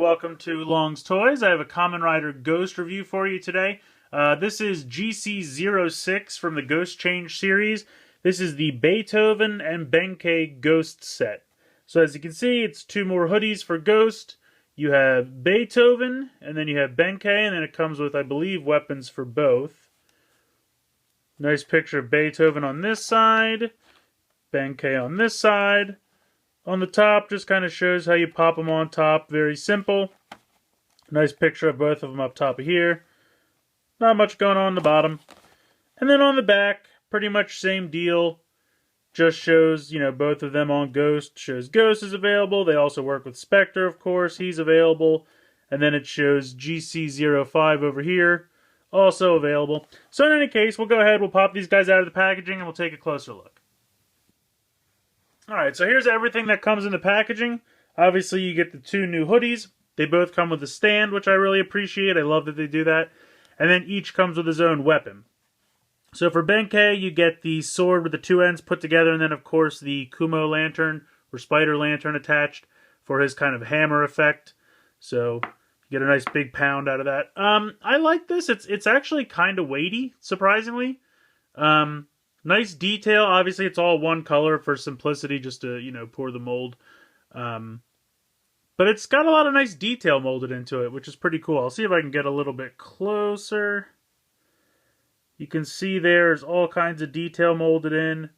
welcome to Long's Toys. I have a Kamen Rider Ghost review for you today. This is GC-06 from the Ghost Change series. This is the Beethoven and Benkei Ghost set. So as you can see, it's two more hoodies for Ghost. You have Beethoven, and then you have Benkei, and then it comes with, I believe, weapons for both. Nice picture of Beethoven on this side, Benkei on this side. On the top, just kind of shows how you pop them on top. Very simple. Nice picture of both of them up top of here. Not much going on the bottom. And then on the back, pretty much same deal. Just shows, both of them on Ghost. Shows Ghost is available. They also work with Spectre, of course. He's available. And then it shows GC-05 over here. Also available. So in any case, we'll go ahead. We'll pop these guys out of the packaging and we'll take a closer look. Alright, so here's everything that comes in the packaging. Obviously, you get the two new hoodies. They both come with a stand, which I really appreciate. I love that they do that. And then each comes with his own weapon. So for Benkei, you get the sword with the two ends put together, and then, of course, the Kumo lantern, or spider lantern attached for his kind of hammer effect. So you get a nice big pound out of that. I like this. It's actually kind of weighty, surprisingly. Nice detail. Obviously, it's all one color for simplicity, just to, pour the mold. But it's got a lot of nice detail molded into it, which is pretty cool. I'll see if I can get a little bit closer. You can see there's all kinds of detail molded in.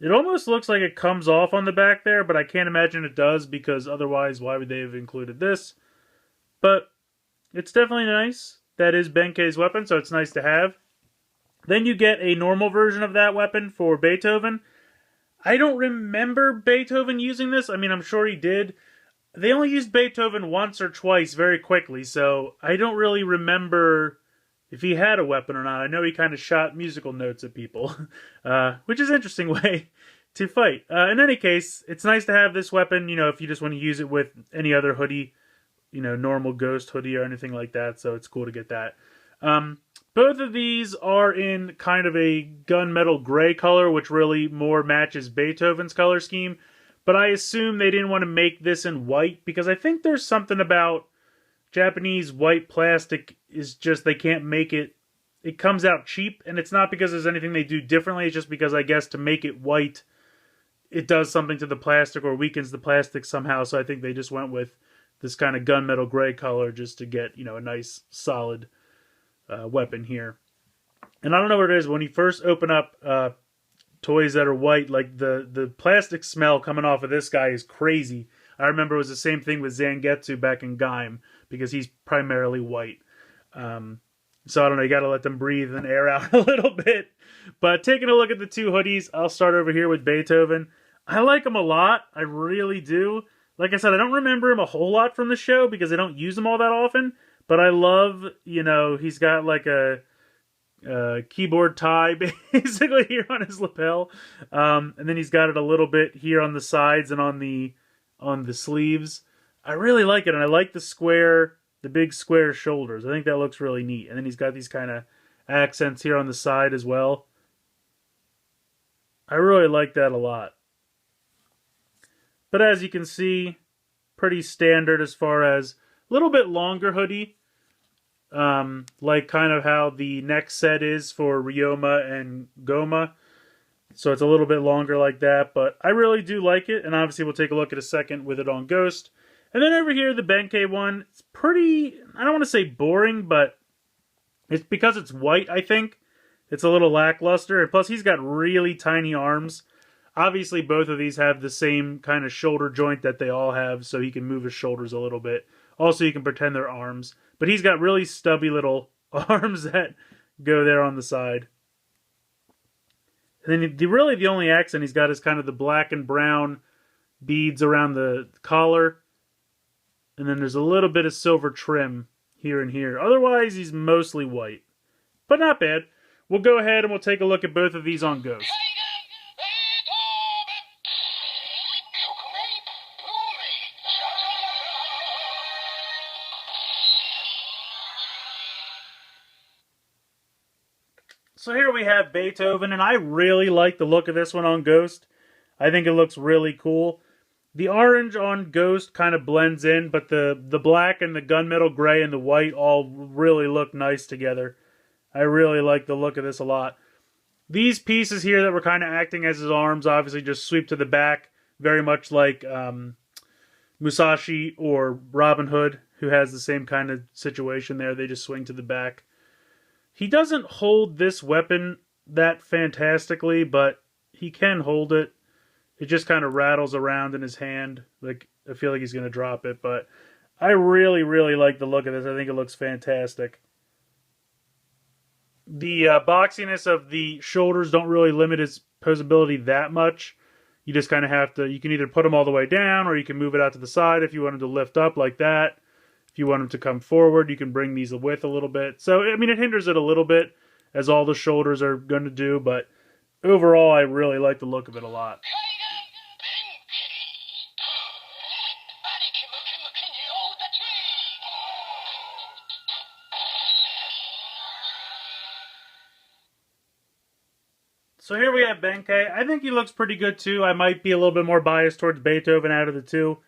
It almost looks like it comes off on the back there, but I can't imagine it does, because otherwise, why would they have included this? But it's definitely nice. That is Benkei's weapon, so it's nice to have. Then you get a normal version of that weapon for Beethoven. I don't remember Beethoven using this. I mean, I'm sure he did. They only used Beethoven once or twice very quickly, so I don't really remember if he had a weapon or not. I know he kind of shot musical notes at people, which is an interesting way to fight. In any case, it's nice to have this weapon, if you just want to use it with any other hoodie, normal Ghost hoodie or anything like that, so it's cool to get that. Both of these are in kind of a gunmetal gray color, which really more matches Beethoven's color scheme. But I assume they didn't want to make this in white, because I think there's something about Japanese white plastic is just, they can't make it. It comes out cheap, and it's not because there's anything they do differently. It's just because, I guess, to make it white, it does something to the plastic or weakens the plastic somehow. So I think they just went with this kind of gunmetal gray color just to get, a nice solid weapon here. And I don't know what it is, when you first open up toys that are white, like the plastic smell coming off of this guy is crazy. I remember it was the same thing with Zangetsu back in Gaim, because he's primarily white. So I don't know, you gotta let them breathe and air out a little bit. But taking a look at the two hoodies, I'll start over here with Beethoven. I like him a lot, I really do. Like I said, I don't remember him a whole lot from the show, because I don't use him all that often. But I love, he's got like a keyboard tie basically here on his lapel. And then he's got it a little bit here on the sides and on the sleeves. I really like it, and I like the big square shoulders. I think that looks really neat. And then he's got these kind of accents here on the side as well. I really like that a lot. But as you can see, pretty standard as far as a little bit longer hoodie, like kind of how the next set is for Ryoma and Goma. So it's a little bit longer like that, but I really do like it, and obviously we'll take a look at a second with it on Ghost. And then over here, the Benkei one, it's pretty, I don't want to say boring, but it's because it's white, I think. It's a little lackluster, and plus he's got really tiny arms. Obviously, both of these have the same kind of shoulder joint that they all have, so he can move his shoulders a little bit. Also, you can pretend they're arms. But he's got really stubby little arms that go there on the side. And then really the only accent he's got is kind of the black and brown beads around the collar. And then there's a little bit of silver trim here and here. Otherwise, he's mostly white. But not bad. We'll go ahead and we'll take a look at both of these on Ghost. So here we have Beethoven, and I really like the look of this one on Ghost. I think it looks really cool. The orange on Ghost kind of blends in, but the black and the gunmetal gray and the white all really look nice together. I really like the look of this a lot. These pieces here that were kind of acting as his arms obviously just sweep to the back, very much like Musashi or Robin Hood, who has the same kind of situation there. They just swing to the back. He doesn't hold this weapon that fantastically, but he can hold it. It just kind of rattles around in his hand. Like, I feel like he's going to drop it, but I really, really like the look of this. I think it looks fantastic. The boxiness of the shoulders don't really limit his posability that much. You just kind of have to, you can either put him all the way down or you can move it out to the side if you want him to lift up like that. If you want him to come forward, you can bring these width a little bit. So, I mean, it hinders it a little bit, as all the shoulders are going to do, but overall, I really like the look of it a lot. So here we have Benkei. I think he looks pretty good too. I might be a little bit more biased towards Beethoven out of the two.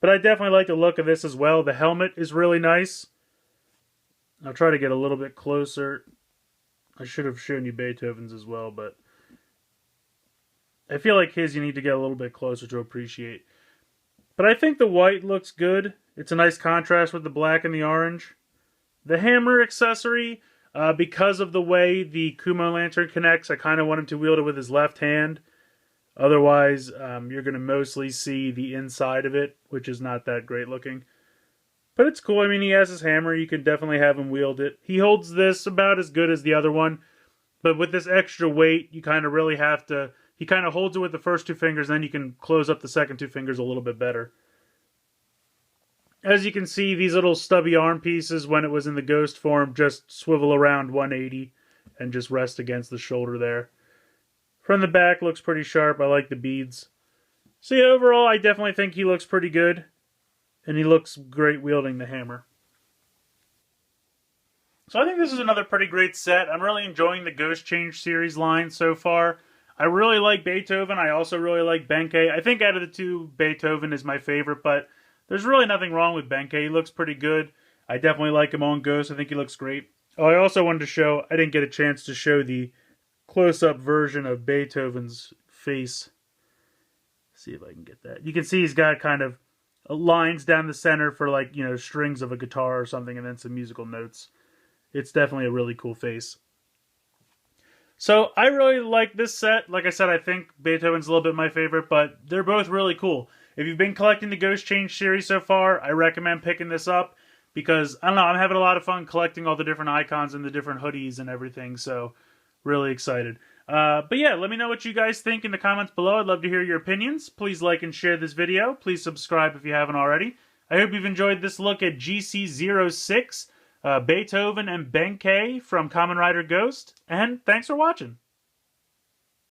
But I definitely like the look of this as well. The helmet is really nice. I'll try to get a little bit closer. I should have shown you Beethoven's as well, but I feel like his you need to get a little bit closer to appreciate. But I think the white looks good. It's a nice contrast with the black and the orange. The hammer accessory, because of the way the Kumo lantern connects, I kind of want him to wield it with his left hand. Otherwise, you're going to mostly see the inside of it, which is not that great looking. But it's cool. I mean, he has his hammer. You can definitely have him wield it. He holds this about as good as the other one. But with this extra weight, you kind of really have to... He kind of holds it with the first two fingers, then you can close up the second two fingers a little bit better. As you can see, these little stubby arm pieces, when it was in the Ghost form, just swivel around 180 and just rest against the shoulder there. From the back, looks pretty sharp. I like the beads. So yeah, overall, I definitely think he looks pretty good. And he looks great wielding the hammer. So I think this is another pretty great set. I'm really enjoying the Ghost Change series line so far. I really like Beethoven. I also really like Benkei. I think out of the two, Beethoven is my favorite, but there's really nothing wrong with Benkei. He looks pretty good. I definitely like him on Ghost. I think he looks great. Oh, I also wanted to show, I didn't get a chance to show the close-up version of Beethoven's face. Let's see if I can get that. You can see he's got kind of lines down the center for, like, you know, strings of a guitar or something, and then some musical notes. It's definitely a really cool face. So I really like this set. Like I said, I think Beethoven's a little bit my favorite, but they're both really cool. If you've been collecting the Ghost Change series so far, I recommend picking this up because, I don't know, I'm having a lot of fun collecting all the different icons and the different hoodies and everything, so really excited. But yeah, let me know what you guys think in the comments below. I'd love to hear your opinions. Please like and share this video. Please subscribe if you haven't already. I hope you've enjoyed this look at GC-06, Beethoven and Benkei from Kamen Rider Ghost, and thanks for watching.